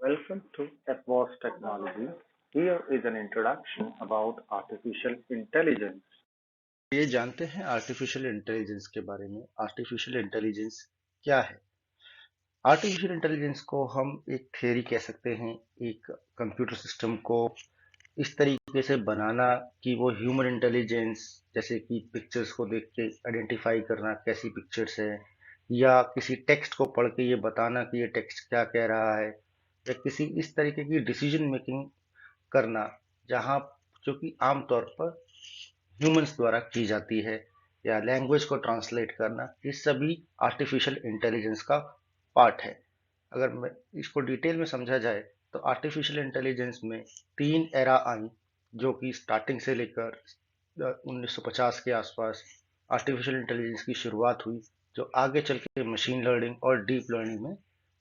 Welcome to Epos Technology. Here is an introduction about artificial intelligence. ये जानते हैं artificial intelligence के बारे में। आर्टिफिशियल इंटेलिजेंस क्या है? आर्टिफिशियल इंटेलिजेंस को हम एक थ्योरी कह सकते हैं, एक कंप्यूटर सिस्टम को इस तरीके से बनाना कि वो ह्यूमन इंटेलिजेंस, जैसे कि पिक्चर्स को देख के आइडेंटिफाई करना कैसी पिक्चर्स है, या किसी टेक्स्ट को पढ़ के ये बताना कि ये टेक्स्ट क्या कह रहा है, या किसी इस तरीके की डिसीजन मेकिंग करना, जहाँ जो कि आमतौर पर ह्यूमंस द्वारा की जाती है, या लैंग्वेज को ट्रांसलेट करना, ये सभी आर्टिफिशियल इंटेलिजेंस का पार्ट है। अगर मैं इसको डिटेल में समझा जाए तो आर्टिफिशियल इंटेलिजेंस में तीन एरा आई, जो कि स्टार्टिंग से लेकर 1950 के आसपास आर्टिफिशियल इंटेलिजेंस की शुरुआत हुई, जो आगे चल के मशीन लर्निंग और डीप लर्निंग में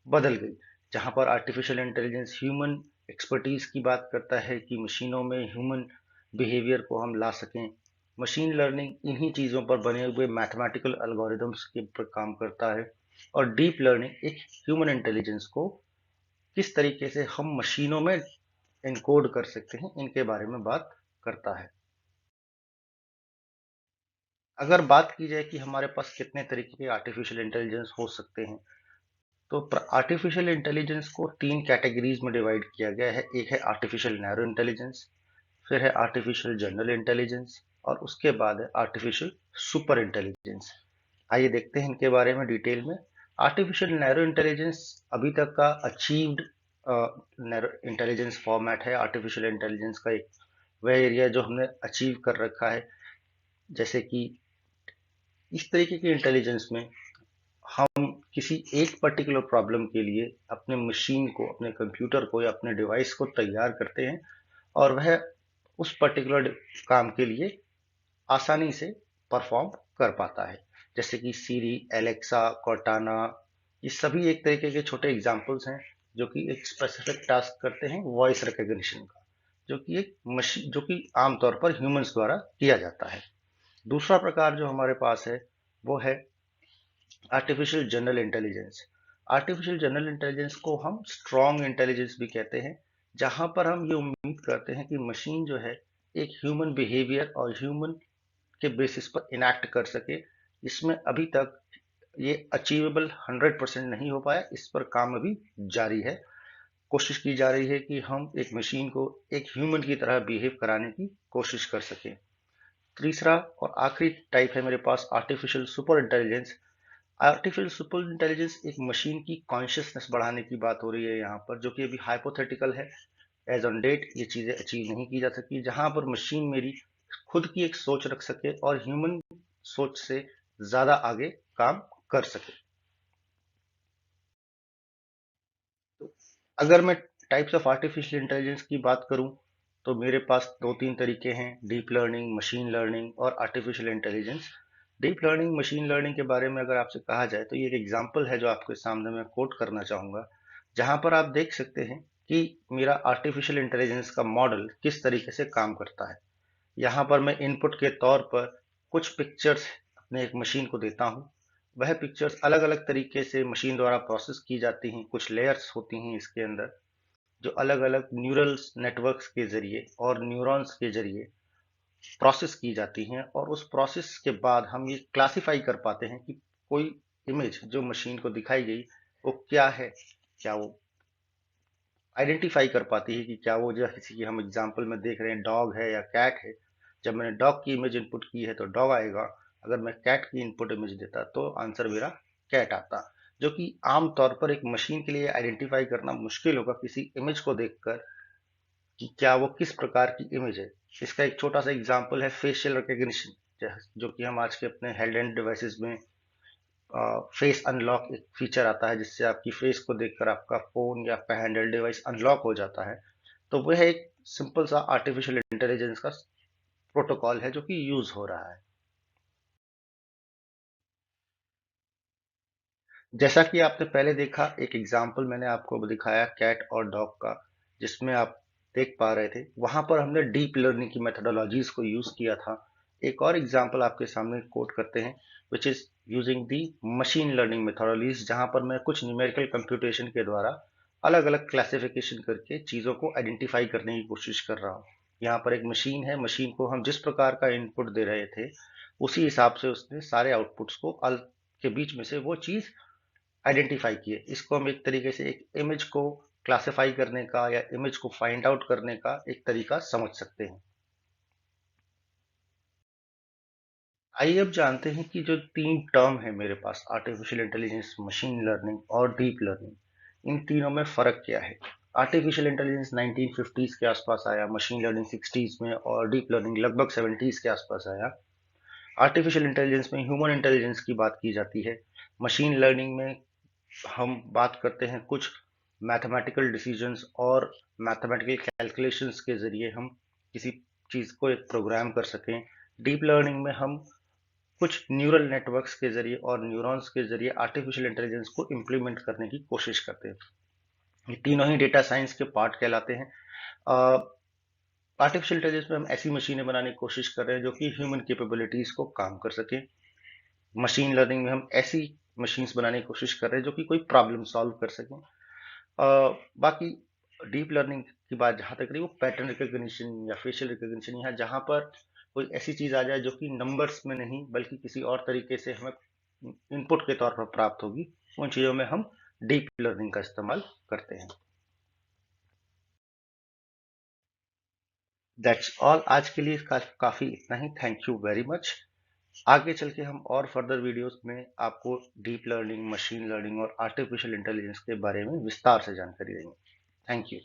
बदल गई। जहां पर आर्टिफिशियल इंटेलिजेंस ह्यूमन एक्सपर्टीज की बात करता है कि मशीनों में ह्यूमन बिहेवियर को हम ला सकें। मशीन लर्निंग इन्हीं चीज़ों पर बने हुए मैथमेटिकल एल्गोरिदम्स के पर काम करता है। और डीप लर्निंग एक ह्यूमन इंटेलिजेंस को किस तरीके से हम मशीनों में एनकोड कर सकते हैं, इनके बारे में बात करता है। अगर बात की जाए कि हमारे पास कितने तरीके के आर्टिफिशियल इंटेलिजेंस हो सकते हैं, तो आर्टिफिशियल इंटेलिजेंस को तीन कैटेगरीज में डिवाइड किया गया है। एक है आर्टिफिशियल नैरो इंटेलिजेंस, फिर है आर्टिफिशियल जनरल इंटेलिजेंस, और उसके बाद है आर्टिफिशियल सुपर इंटेलिजेंस। आइए देखते हैं इनके बारे में डिटेल में। आर्टिफिशियल नैरो इंटेलिजेंस अभी तक का अचीव्ड नैरो इंटेलिजेंस फॉर्मेट है। आर्टिफिशियल इंटेलिजेंस का एक वह एरिया जो हमने अचीव कर रखा है। जैसे कि इस तरीके के इंटेलिजेंस में हम किसी एक पर्टिकुलर प्रॉब्लम के लिए अपने मशीन को, अपने कंप्यूटर को या अपने डिवाइस को तैयार करते हैं, और वह उस पर्टिकुलर काम के लिए आसानी से परफॉर्म कर पाता है। जैसे कि सीरी, एलेक्सा, कॉर्टाना, ये सभी एक तरीके के छोटे एग्जाम्पल्स हैं जो कि एक स्पेसिफिक टास्क करते हैं वॉइस रिकग्निशन का, जो कि एक मशीन, जो कि आमतौर पर ह्यूमंस द्वारा किया जाता है। दूसरा प्रकार जो हमारे पास है वो है artificial general intelligence. Artificial general intelligence को हम स्ट्रॉन्ग इंटेलिजेंस भी कहते हैं, जहां पर हम ये उम्मीद करते हैं कि मशीन जो है एक ह्यूमन बिहेवियर और ह्यूमन के बेसिस पर इनैक्ट कर सके। इसमें अभी तक ये अचीवेबल 100% नहीं हो पाया, इस पर काम अभी जारी है। कोशिश की जा रही है कि हम एक मशीन को एक ह्यूमन की तरह बिहेव कराने की कोशिश कर सकें। तीसरा और आखिरी टाइप है मेरे पास artificial super intelligence. Artificial super intelligence एक मशीन की कॉन्शियसनेस बढ़ाने की बात हो रही है यहाँ पर, जो कि अभी हाइपोथेटिकल है। एज ऑन डेट ये चीजें अचीव नहीं की जा सकी, जहां पर मशीन मेरी खुद की एक सोच रख सके और ह्यूमन सोच से ज्यादा आगे काम कर सके। तो अगर मैं टाइप्स ऑफ आर्टिफिशियल इंटेलिजेंस की बात करूं, तो मेरे पास दो तीन तरीके हैं: डीप लर्निंग, मशीन लर्निंग और artificial intelligence. Deep learning, machine learning के बारे में अगर आपसे कहा जाए तो ये एक एग्जांपल है जो आपके सामने मैं कोट करना चाहूंगा, जहां पर आप देख सकते हैं कि मेरा आर्टिफिशियल इंटेलिजेंस का मॉडल किस तरीके से काम करता है। यहाँ पर मैं इनपुट के तौर पर कुछ पिक्चर्स अपने एक मशीन को देता हूँ। वह पिक्चर्स अलग अलग तरीके से मशीन द्वारा प्रोसेस की जाती हैं। कुछ लेयर्स होती हैं इसके अंदर, जो अलग अलग न्यूरल नेटवर्क्स के जरिए और न्यूरॉन्स के जरिए प्रोसेस की जाती हैं, और उस प्रोसेस के बाद हम ये क्लासिफाई कर पाते हैं कि कोई इमेज जो मशीन को दिखाई गई वो क्या है। क्या वो आइडेंटिफाई कर पाती है कि क्या वो, जो किसी की हम एग्जांपल में देख रहे हैं डॉग है या कैट है। जब मैंने डॉग की इमेज इनपुट की है तो डॉग आएगा। अगर मैं कैट की इनपुट इमेज देता तो आंसर मेरा कैट आता, जो कि आमतौर पर एक मशीन के लिए आइडेंटिफाई करना मुश्किल होगा किसी इमेज को देखकर कि क्या वो किस प्रकार की इमेज है। इसका एक छोटा सा एग्जांपल है फेशियल रिकग्निशन, जो कि हम आज के अपने हेल्थ एंड डिवाइसेस में फेस अनलॉक एक फीचर आता है, जिससे आपकी फेस को देखकर आपका फोन या आपका हैंडल डिवाइस अनलॉक हो जाता है। तो वह एक सिंपल सा आर्टिफिशियल इंटेलिजेंस का प्रोटोकॉल है जो कि यूज हो रहा है। जैसा कि आपने पहले देखा, एक एग्जांपल मैंने आपको दिखाया कैट और डॉग का, जिसमें आप देख पा रहे थे वहां पर हमने डीप लर्निंग की मेथोडोलॉजीज को यूज किया था। एक और एग्जांपल आपके सामने कोट करते हैं, which is using the machine learning methodologies, जहां पर मैं कुछ न्यूमेरिकल कंप्यूटेशन के द्वारा अलग अलग क्लासिफिकेशन करके चीज़ों को आइडेंटिफाई करने की कोशिश कर रहा हूँ। यहाँ पर एक मशीन है, मशीन को हम जिस प्रकार का इनपुट दे रहे थे उसी हिसाब से उसने सारे आउटपुट्स को के बीच में से वो चीज़ आइडेंटिफाई की है। इसको हम एक तरीके से एक इमेज को क्लासिफाई करने का या इमेज को फाइंड आउट करने का एक तरीका समझ सकते हैं। आइए अब जानते हैं कि जो तीन टर्म है मेरे पास, आर्टिफिशियल इंटेलिजेंस, मशीन लर्निंग और डीप लर्निंग, इन तीनों में फर्क क्या है। आर्टिफिशियल इंटेलिजेंस 1950s के आसपास आया, मशीन लर्निंग 60s में और डीप लर्निंग लगभग 70s के आसपास आया। आर्टिफिशियल इंटेलिजेंस में ह्यूमन इंटेलिजेंस की बात की जाती है। मशीन लर्निंग में हम बात करते हैं कुछ मैथमेटिकल डिसीजंस और मैथमेटिकल कैलकुलेशंस के जरिए हम किसी चीज़ को एक प्रोग्राम कर सकें। डीप लर्निंग में हम कुछ न्यूरल नेटवर्क्स के जरिए और न्यूरॉन्स के जरिए आर्टिफिशियल इंटेलिजेंस को इम्प्लीमेंट करने की कोशिश करते हैं। ये तीनों ही डेटा साइंस के पार्ट कहलाते हैं। आर्टिफिशियल इंटेलिजेंस में हम ऐसी मशीनें बनाने की कोशिश कर रहे हैं जो कि ह्यूमन कैपेबिलिटीज को काम कर सके। मशीन लर्निंग में हम ऐसी मशीन्स बनाने की कोशिश कर रहे हैं जो कि कोई प्रॉब्लम सॉल्व कर सकें। बाकी डीप लर्निंग की बात जहाँ तक रही, वो पैटर्न रिकॉग्निशन या फेशियल रिकॉग्निशन, यहाँ जहाँ पर कोई ऐसी चीज आ जाए जो कि नंबर्स में नहीं बल्कि किसी और तरीके से हमें इनपुट के तौर पर प्राप्त होगी, उन चीजों में हम डीप लर्निंग का इस्तेमाल करते हैं। दैट्स ऑल, आज के लिए काफी इतना ही। Thank you very much. आगे चल के हम और फर्दर वीडियोस में आपको डीप लर्निंग, मशीन लर्निंग और आर्टिफिशियल इंटेलिजेंस के बारे में विस्तार से जानकारी देंगे। Thank you.